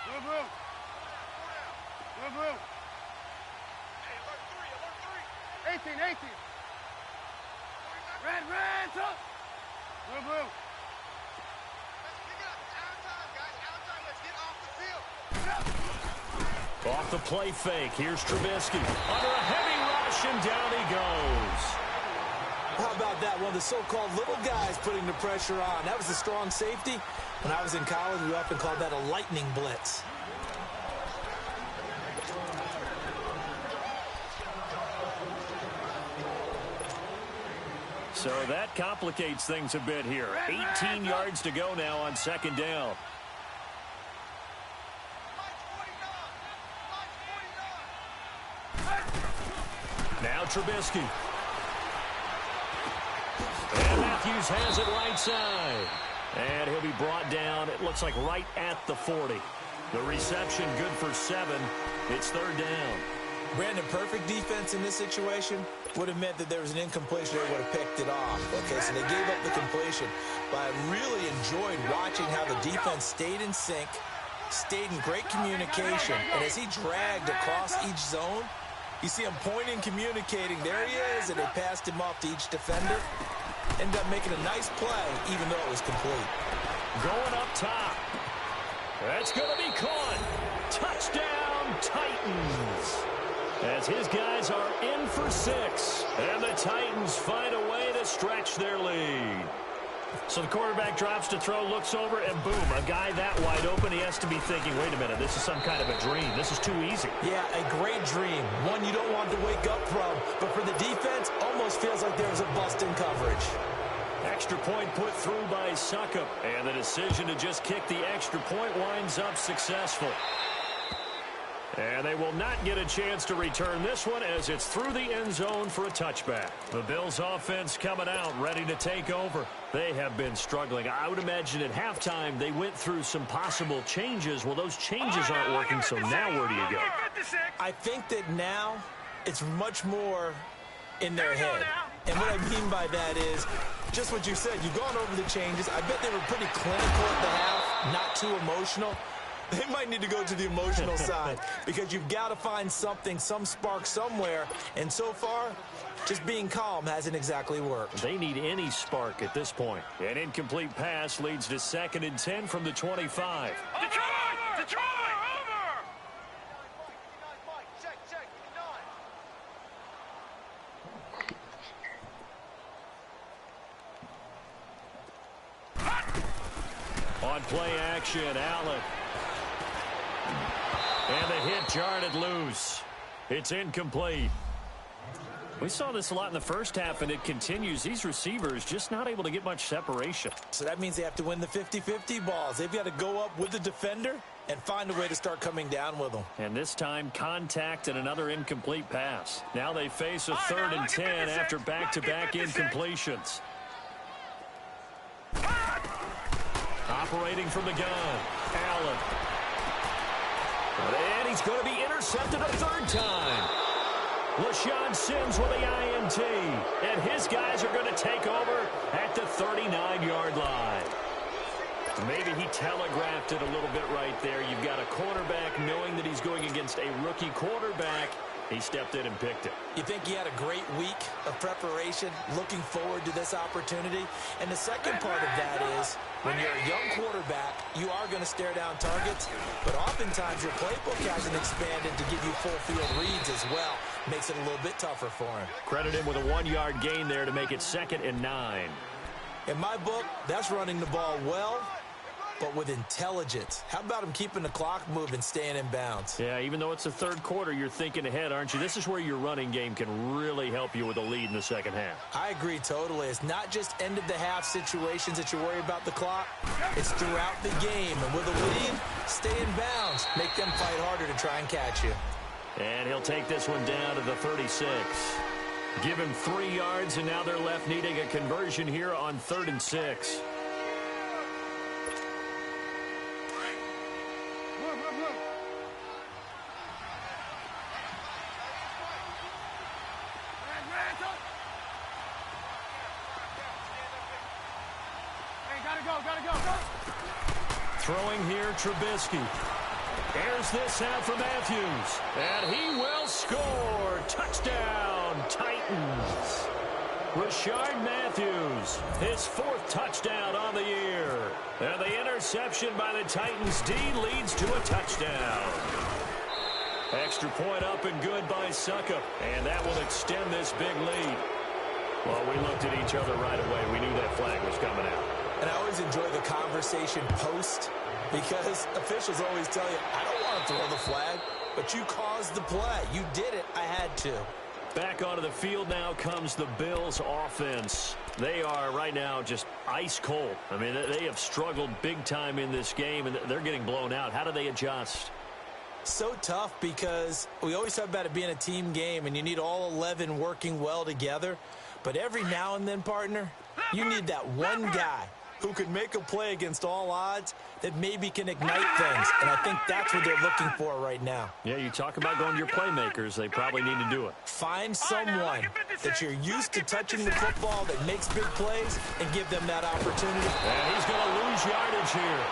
Move, move. Move, move. 18. Red, up. Move, move. Off the play fake, here's Trubisky. Under a heavy rush, and down he goes. How about that? One of the so-called little guys putting the pressure on. That was a strong safety. When I was in college, we often called that a lightning blitz. So that complicates things a bit here. 18 yards to go now on second down. Now Trubisky. And Matthews has it right side. And he'll be brought down, it looks like right at the 40. The reception good for 7. It's third down. Brandon, perfect defense in this situation would have meant that there was an incompletion. They would have picked it off. Okay, so they gave up the completion. But I really enjoyed watching how the defense stayed in sync, stayed in great communication. And as he dragged across each zone, you see him pointing, communicating. There he is, and they passed him off to each defender. Ended up making a nice play, even though it was complete. Going up top. That's going to be caught. Touchdown, Titans. As his guys are in for 6. And the Titans find a way to stretch their lead. So the quarterback drops to throw, looks over, and boom, a guy that wide open, he has to be thinking, wait a minute, this is some kind of a dream. This is too easy. Yeah, a great dream. One you don't want to wake up from. But for the defense, almost feels like there was a bust in coverage. Extra point put through by Succop. And the decision to just kick the extra point winds up successful. And they will not get a chance to return this one as it's through the end zone for a touchback. The Bills offense coming out, ready to take over. They have been struggling. I would imagine at halftime they went through some possible changes. Well, those changes aren't working, so now where do you go? I think that now it's much more in their head. And what I mean by that is just what you said. You've gone over the changes. I bet they were pretty clinical at the half, not too emotional. They might need to go to the emotional side because you've got to find something, some spark somewhere. And so far, just being calm hasn't exactly worked. They need any spark at this point. An incomplete pass leads to 2nd and 10 from the 25. Detroit! Detroit! Over! On play action, Allen. And the hit jarred it loose. It's incomplete. We saw this a lot in the first half, and it continues. These receivers just not able to get much separation. So that means they have to win the 50-50 balls. They've got to go up with the defender and find a way to start coming down with them. And this time, contact and another incomplete pass. Now they face a 3rd and 10 after back-to-back incompletions. Operating from the gun, Allen. And he's going to be intercepted a 3rd time. LaShawn Sims with the INT. And his guys are going to take over at the 39-yard line. Maybe he telegraphed it a little bit right there. You've got a quarterback knowing that he's going against a rookie quarterback. He stepped in and picked it. You think he had a great week of preparation, looking forward to this opportunity? And the second part of that is, when you're a young quarterback, you are going to stare down targets, but oftentimes your playbook hasn't expanded to give you full field reads as well. Makes it a little bit tougher for him. Credit him with a 1-yard gain there to make it 2nd and 9. In my book, that's running the ball well, but with intelligence. How about him keeping the clock moving, staying in bounds? Yeah, even though it's the 3rd quarter, you're thinking ahead, aren't you? This is where your running game can really help you with a lead in the second half. I agree totally. It's not just end-of-the-half situations that you worry about the clock. It's throughout the game. And with a lead, stay in bounds. Make them fight harder to try and catch you. And he'll take this one down to the 36. Give him 3 yards, and now they're left needing a conversion here on 3rd and 6. Throwing here, Trubisky. Here's this out for Matthews. And he will score. Touchdown, Titans. Rashard Matthews, his 4th touchdown on the year. And the interception by the Titans D leads to a touchdown. Extra point up and good by Suckup. And that will extend this big lead. Well, we looked at each other right away. We knew that flag was coming out. And I always enjoy the conversation post because officials always tell you, I don't want to throw the flag, but you caused the play. You did it. I had to. Back onto the field now comes the Bills offense. They are right now just ice cold. I mean, they have struggled big time in this game, and they're getting blown out. How do they adjust? So tough because we always talk about it being a team game, and you need all 11 working well together. But every now and then, partner, you need that one guy who can make a play against all odds that maybe can ignite things. And I think that's what they're looking for right now. Yeah, you talk about going to your playmakers. They probably need to do it. Find someone that you're used to touching the football that makes big plays and give them that opportunity. And he's going to lose yardage here,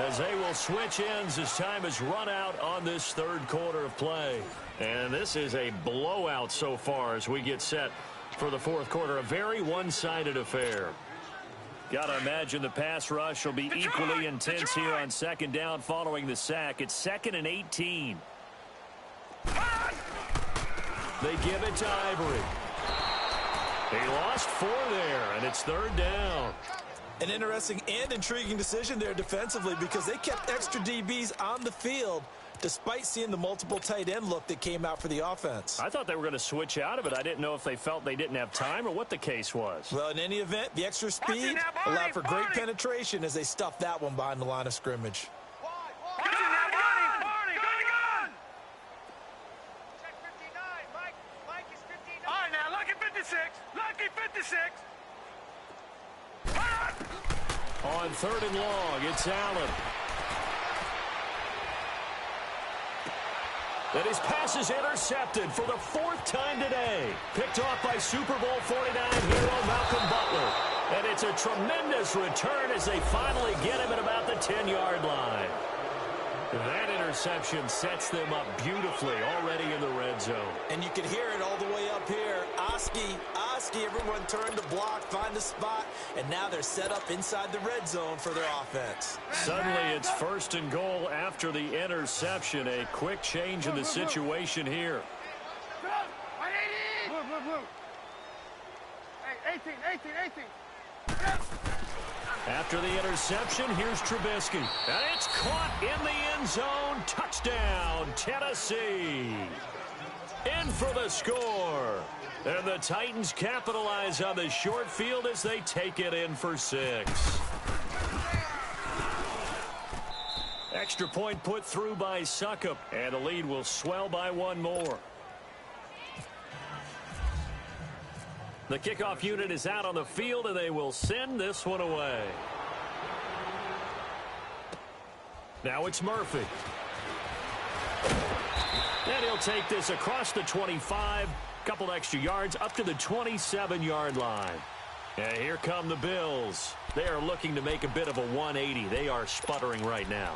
as they will switch ends as time has run out on this 3rd quarter of play. And this is a blowout so far as we get set for the 4th quarter. A very one-sided affair. Got to imagine the pass rush will be equally intense here on 2nd down following the sack. It's 2nd and 18. They give it to Ivory. He lost 4 there, and it's 3rd down. An interesting and intriguing decision there defensively because they kept extra DBs on the field despite seeing the multiple tight end look that came out for the offense. I thought they were going to switch out of it. I didn't know if they felt they didn't have time or what the case was. Well, in any event, the extra speed allowed for great penetration as they stuffed that one behind the line of scrimmage. All right, now, lucky 56. Lucky 56. On 3rd and long, it's Allen. And his pass is intercepted for the 4th time today. Picked off by Super Bowl 49 hero Malcolm Butler. And it's a tremendous return as they finally get him at about the 10-yard line. That interception sets them up beautifully already in the red zone. And you can hear it all the way up here. Oski, everyone turned to block, find a spot, and now they're set up inside the red zone for their offense. Suddenly it's 1st and goal after the interception. A quick change in the situation here. Hey, 18. After the interception, here's Trubisky. And it's caught in the end zone. Touchdown, Tennessee. In for the score. And the Titans capitalize on the short field as they take it in for 6. Extra point put through by Suckup. And the lead will swell by 1 more. The kickoff unit is out on the field, and they will send this one away. Now it's Murphy. And he'll take this across the 25, couple extra yards up to the 27-yard line. And here come the Bills. They are looking to make a bit of a 180. They are sputtering right now.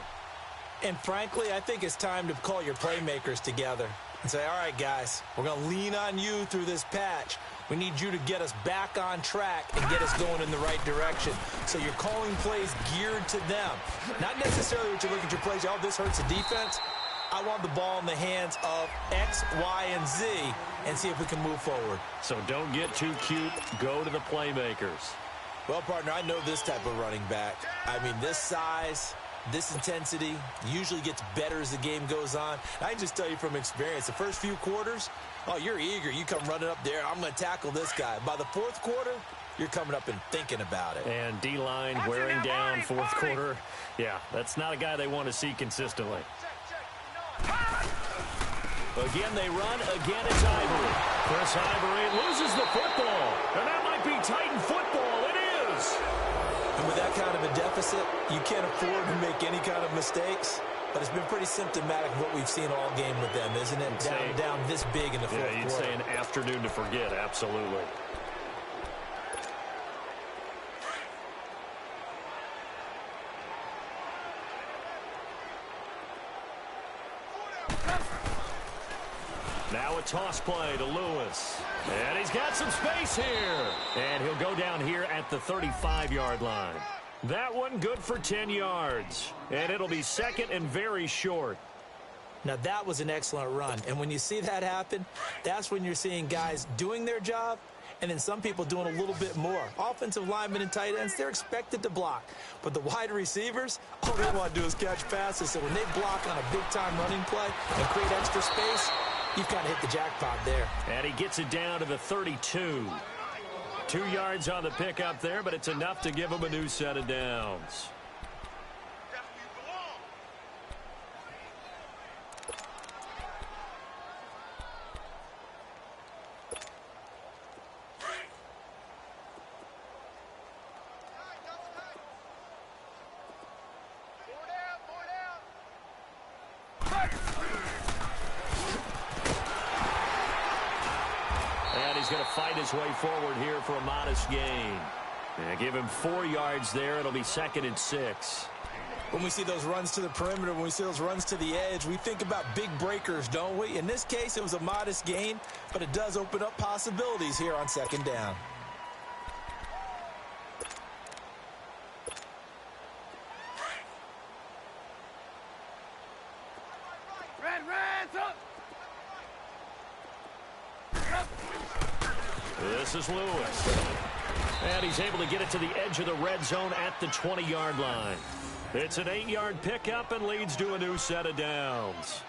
And frankly, I think it's time to call your playmakers together and say, all right, guys, we're going to lean on you through this patch. We need you to get us back on track and get us going in the right direction. So you're calling plays geared to them. Not necessarily what you look at your plays, oh, this hurts the defense. I want the ball in the hands of X, Y, and Z and see if we can move forward. So don't get too cute. Go to the playmakers. Well, partner, I know this type of running back. I mean, this size, this intensity usually gets better as the game goes on. I can just tell you from experience, the first few quarters, oh, you're eager. You come running up there. I'm going to tackle this guy. By the 4th quarter, you're coming up and thinking about it. And D-line wearing down 4th quarter. Yeah, that's not a guy they want to see consistently. Again, they run. Again, it's Ivory. Chris Ivory loses the football. And that might be Titan football. It is. And with that kind of a deficit, you can't afford to make any kind of mistakes. But it's been pretty symptomatic of what we've seen all game with them, isn't it? Down this big in the 4th quarter. Yeah, you'd say an afternoon to forget. Absolutely. Now a toss play to Lewis. And he's got some space here. And he'll go down here at the 35-yard line. That one good for 10 yards. And it'll be 2nd and very short. Now, that was an excellent run. And when you see that happen, that's when you're seeing guys doing their job and then some people doing a little bit more. Offensive linemen and tight ends, they're expected to block. But the wide receivers, all they want to do is catch passes. So when they block on a big-time running play and create extra space, you've kind of hit the jackpot there. And he gets it down to the 32. 2 yards on the pickup there, but it's enough to give him a new set of downs. Going to fight his way forward here for a modest gain. And give him 4 yards there. It'll be 2nd and 6. When we see those runs to the perimeter, when we see those runs to the edge, we think about big breakers, don't we? In this case, it was a modest gain, but it does open up possibilities here on 2nd down. This is Lewis. And he's able to get it to the edge of the red zone at the 20-yard line. It's an 8-yard pickup and leads to a new set of downs.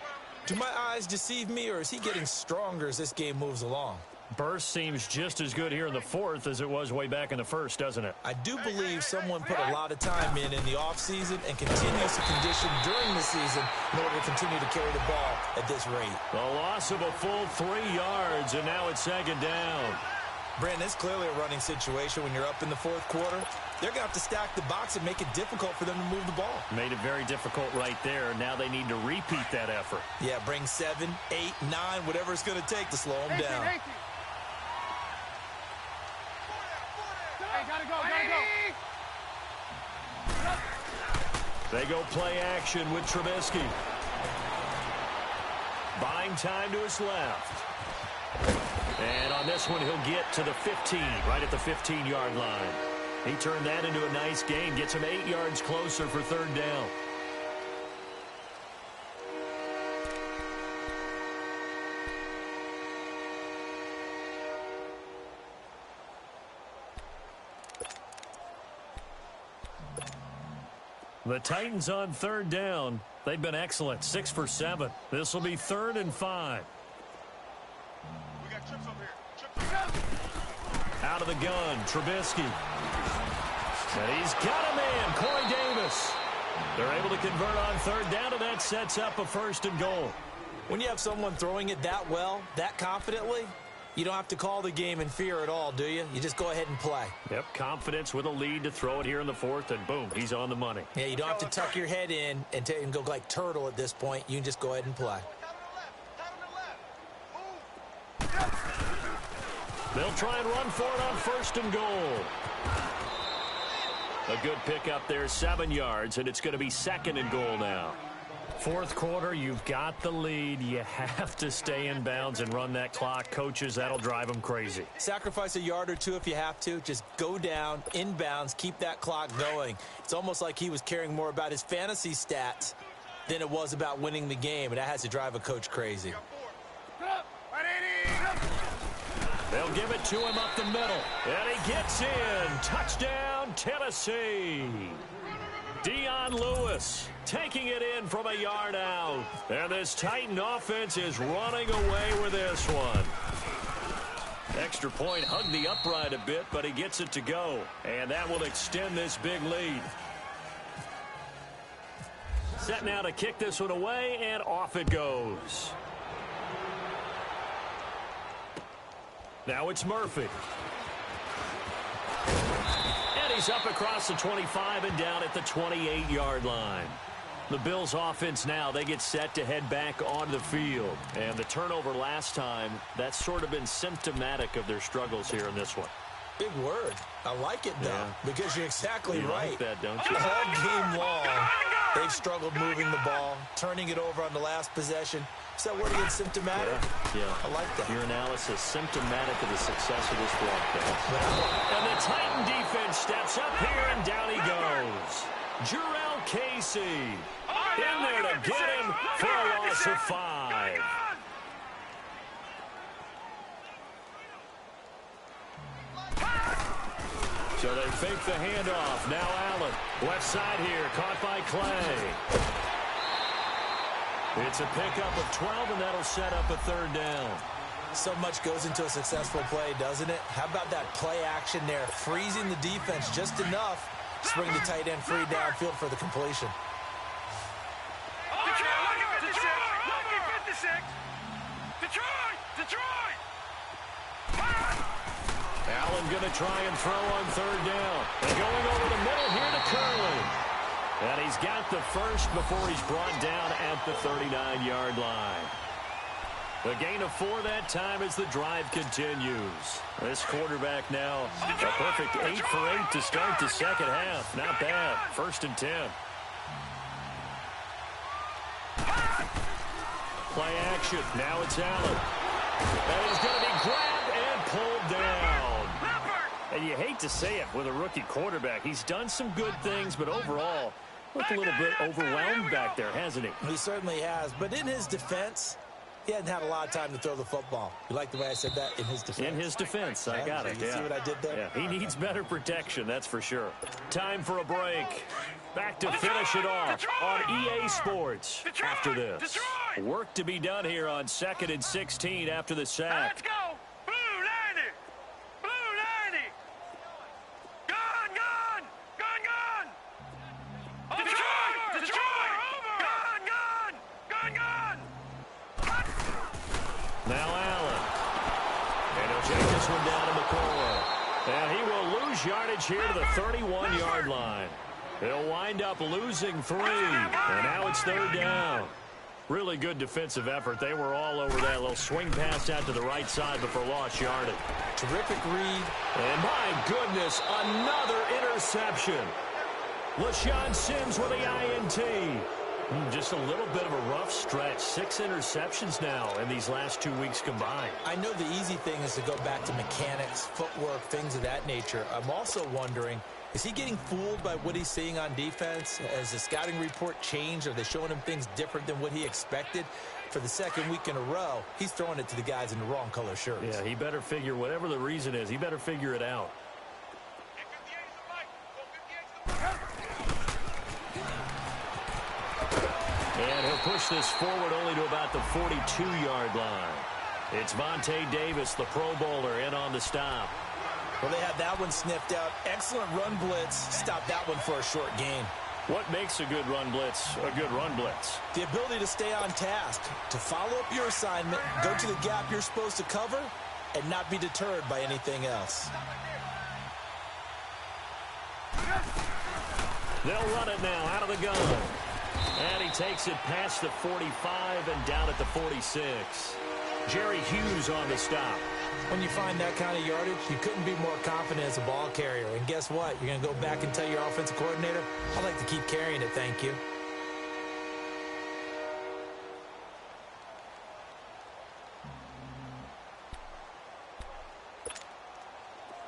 Do my eyes deceive me, or is he getting stronger as this game moves along? Burst seems just as good here in the 4th as it was way back in the 1st, doesn't it? I do believe someone put a lot of time in the offseason and continues to condition during the season in order to continue to carry the ball at this rate. The loss of a full 3 yards, and now it's 2nd down. Brandon, it's clearly a running situation when you're up in the 4th quarter. they're going to have to stack the box and make it difficult for them to move the ball. Made it very difficult right there. Now they need to repeat that effort. Yeah, bring 7, 8, 9, whatever it's going to take to slow them down. Hey, gotta go, gotta go. They go play action with Trubisky. Buying time to his left. And on this one, he'll get to the 15, right at the 15-yard line. He turned that into a nice gain, gets him 8 yards closer for third down. The Titans on third down. They've been excellent, 6 for 7. This will be 3rd and 5. We got trips over here. Out of the gun, Trubisky. And he's got a man, Corey Davis. They're able to convert on third down, and that sets up a 1st and goal. When you have someone throwing it that well, that confidently, you don't have to call the game in fear at all, do you? You just go ahead and play. Yep, confidence with a lead to throw it here in the 4th, and boom, he's on the money. Yeah, you don't have to tuck your head in and go like turtle at this point. You can just go ahead and play. They'll try and run for it on 1st and goal. A good pickup there, 7 yards, and it's going to be 2nd and goal now. 4th quarter, you've got the lead. You have to stay in bounds and run that clock. Coaches, that'll drive them crazy. Sacrifice a yard or two if you have to. Just go down, in bounds, keep that clock going. It's almost like he was caring more about his fantasy stats than it was about winning the game, and that has to drive a coach crazy. They'll give it to him up the middle. And he gets in. Touchdown, Tennessee. Dion Lewis taking it in from a yard out. And this Titan offense is running away with this one. Extra point hugged the upright a bit, but he gets it to go. And that will extend this big lead. Set now to kick this one away, and off it goes. Now it's Murphy. And he's up across the 25 and down at the 28-yard line. The Bills offense now, they get set to head back onto the field. And the turnover last time, that's sort of been symptomatic of their struggles here in this one. Big word. I like it, though, because you're exactly right. Like that, don't you? All game long, they've struggled moving the ball, turning it over on the last possession. Is that word again, symptomatic? Yeah. I like that. Your analysis, symptomatic of the success of this broadcast. And the Titan defense steps up here, and down he goes. Jarrell Casey in there to get him for a loss of 5. So they fake the handoff. Now Allen. Left side here. Caught by Clay. It's a pickup of 12, and that'll set up a 3rd down. So much goes into a successful play, doesn't it? How about that play action there? Freezing the defense just enough to bring the tight end free downfield for the completion. Detroit! Allen going to try and throw on 3rd down. And going over the middle here to Curley. And he's got the first before he's brought down at the 39-yard line. The gain of 4 that time as the drive continues. This quarterback now a perfect 8 for 8 to start the second half. Not bad. 1st and 10. Play action. Now it's Allen. And he's going to be grabbed and pulled down. And you hate to say it with a rookie quarterback. He's done some good things, but overall, looked a little bit overwhelmed back there, hasn't he? He certainly has. But in his defense, he hadn't had a lot of time to throw the football. You like the way I said that? In his defense. In his defense. I got it. You see what I did there? Yeah, he needs better protection, that's for sure. Time for a break. Back to finish it off on EA Sports after this. Work to be done here on 2nd and 16 after the sack. Let's go! Blue 90! Blue 90! Gone! Detroit! Gone! Now Allen. And he'll check this one down in the corner. And he will lose yardage here to the 31-yard line. He'll wind up losing 3. And now it's 3rd down. Really good defensive effort. They were all over that little swing pass out to the right side before lost yardage. Terrific read. And my goodness, another interception. LaShawn Sims with the INT. Just a little bit of a rough stretch. 6 interceptions now in these last 2 weeks combined. I know the easy thing is to go back to mechanics, footwork, things of that nature. I'm also wondering, is he getting fooled by what he's seeing on defense? Has the scouting report changed? Are they showing him things different than what he expected? For the 2nd week in a row, he's throwing it to the guys in the wrong color shirts. Yeah, he better figure, whatever the reason is, he better figure it out. And he'll push this forward only to about the 42-yard line. It's Vontae Davis, the Pro Bowler, in on the stop. Well, they have that one sniffed out. Excellent run blitz. Stop that one for a short gain. What makes a good run blitz a good run blitz? The ability to stay on task, to follow up your assignment, go to the gap you're supposed to cover, and not be deterred by anything else. They'll run it now out of the gun. And he takes it past the 45 and down at the 46. Jerry Hughes on the stop. When you find that kind of yardage, you couldn't be more confident as a ball carrier. And guess what? You're going to go back and tell your offensive coordinator, I'd like to keep carrying it, thank you.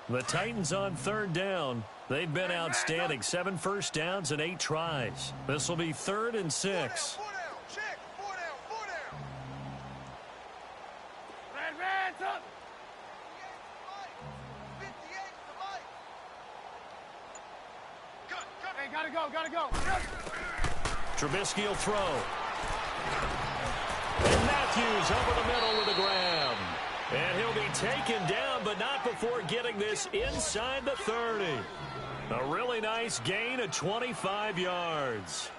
The Titans on 3rd down. They've been outstanding. 7 first downs and 8 tries. This will be 3rd and 6. Gotta go. Trubisky will throw. And Matthews over the middle with a grab. And he'll be taken down, but not before getting this inside the 30. A really nice gain of 25 yards.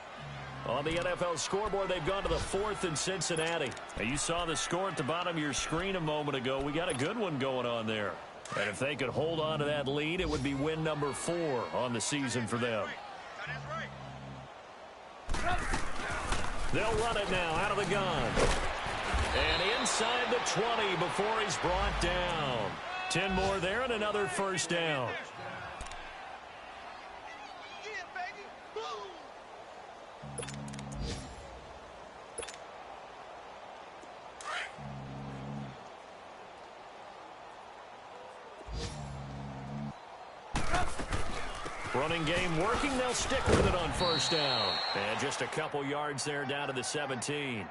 On the NFL scoreboard, they've gone to the 4th in Cincinnati. Now, you saw the score at the bottom of your screen a moment ago. We got a good one going on there. And if they could hold on to that lead, it would be win number 4 on the season for them. They'll run it now out of the gun. And inside the 20 before he's brought down. 10 more there and another first down. Running game working. They'll stick with it on first down. And just a couple yards there down to the 17.